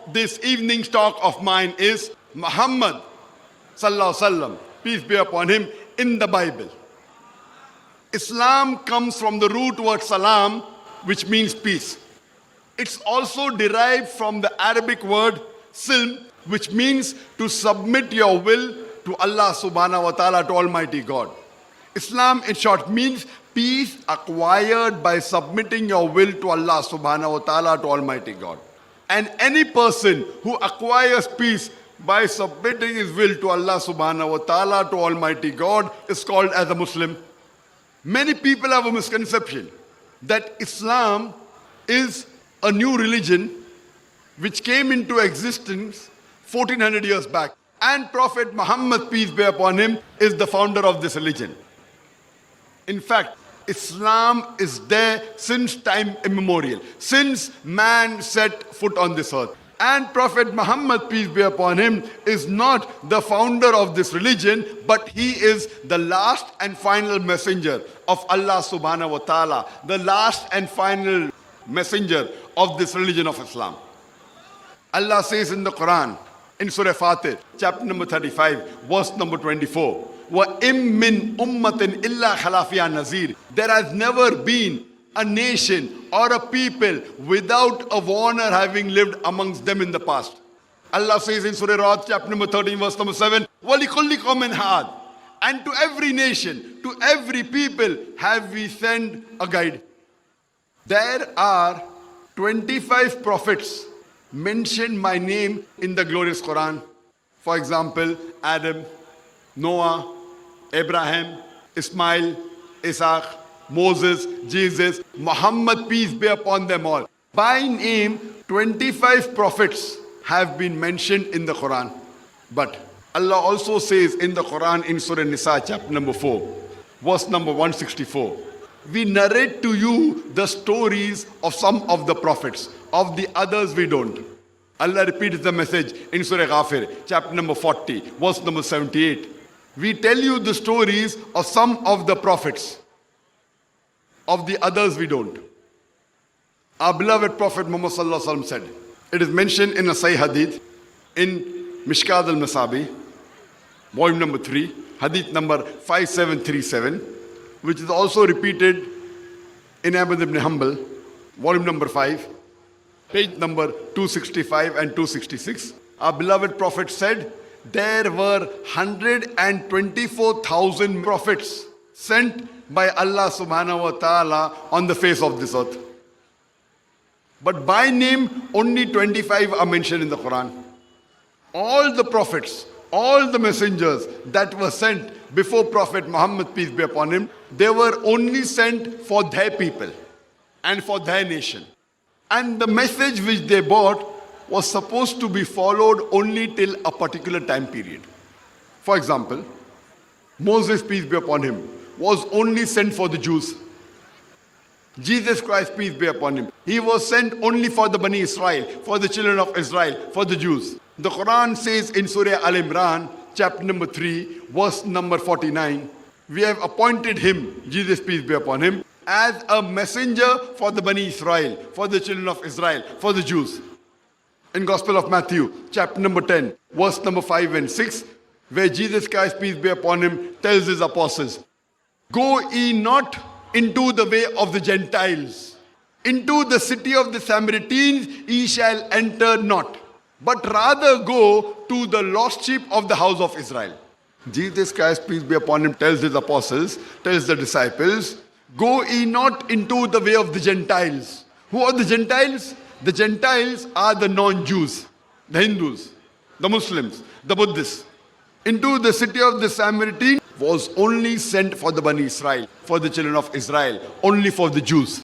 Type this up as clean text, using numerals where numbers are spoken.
This evening's talk of mine is Muhammad sallallahu alaihi wasallam, peace be upon him, in the Bible. Islam comes from the root word salam, which means peace. It's also derived from the Arabic word silm, which means to submit your will to Allah subhanahu wa ta'ala, to Almighty God. Islam, in short, means peace acquired by submitting your will to Allah subhanahu wa ta'ala, to Almighty God. And any person who acquires peace by submitting his will to Allah subhanahu wa ta'ala, to Almighty God, is called as a Muslim. Many people have a misconception that Islam is a new religion which came into existence 1400 years back. And Prophet Muhammad, peace be upon him, is the founder of this religion. In fact, Islam is there since time immemorial, since man set foot on this earth. And Prophet Muhammad, peace be upon him, is not the founder of this religion, but he is the last and final messenger of Allah subhanahu wa ta'ala, the last and final messenger of this religion of Islam. Allah says in the Quran, in Surah Fatir, chapter number 35, verse number 24, وَإِم مِّن أُمَّةٍ إِلَّا خَلَا فِيهَا نَذِيرٌ. There has never been a nation or a people without a warner having lived amongst them in the past. Allah says in Surah Ra'd, chapter number 13, verse number 7, وَلِكُلِّ قَوْمٍ هَادٍ. And to every nation, to every people, have we sent a guide. There are 25 prophets mentioned by name in the glorious Quran. For example, Adam, Noah, Abraham, Ismail, Isaac, Moses, Jesus, Muhammad, peace be upon them all. By name, 25 prophets have been mentioned in the Quran. But Allah also says in the Quran, in Surah Nisa, chapter number 4, verse number 164, we narrate to you the stories of some of the prophets, of the others we don't. Allah repeats the message in Surah Ghafir, chapter number 40, verse number 78. We tell you the stories of some of the prophets, of the others we don't. Our beloved Prophet Muhammad sallallahu alaihi wasallam said, it is mentioned in a Sahih Hadith, in Mishkat al-Masabi, volume number 3, Hadith number 5737, which is also repeated in Ahmad ibn Hanbal, volume number 5, page number 265 and 266. Our beloved Prophet said, there were 124,000 prophets sent by Allah subhanahu wa ta'ala on the face of this earth. But by name, only 25 are mentioned in the Quran. All the prophets, all the messengers that were sent before Prophet Muhammad, peace be upon him, they were only sent for their people and for their nation. And the message which they brought was supposed to be followed only till a particular time period. For example, Moses, peace be upon him, was only sent for the Jews. Jesus Christ, peace be upon him, he was sent only for the Bani Israel, for the children of Israel, for the Jews. The Quran says in Surah Al-Imran, chapter number 3, verse number 49, we have appointed him, Jesus, peace be upon him, as a messenger for the Bani Israel, for the children of Israel, for the Jews. In Gospel of Matthew, chapter number 10, verse number 5 and 6, where Jesus Christ, peace be upon him, tells his apostles, go ye not into the way of the Gentiles, into the city of the Samaritans ye shall enter not, but rather go to the lost sheep of the house of Israel. Jesus Christ, peace be upon him, tells his apostles, tells the disciples, go ye not into the way of the Gentiles. Who are the Gentiles? The Gentiles are the non-Jews, the Hindus, the Muslims, the Buddhists. Into the city of the Samaritans was only sent for the Bani Israel, for the children of Israel, only for the Jews.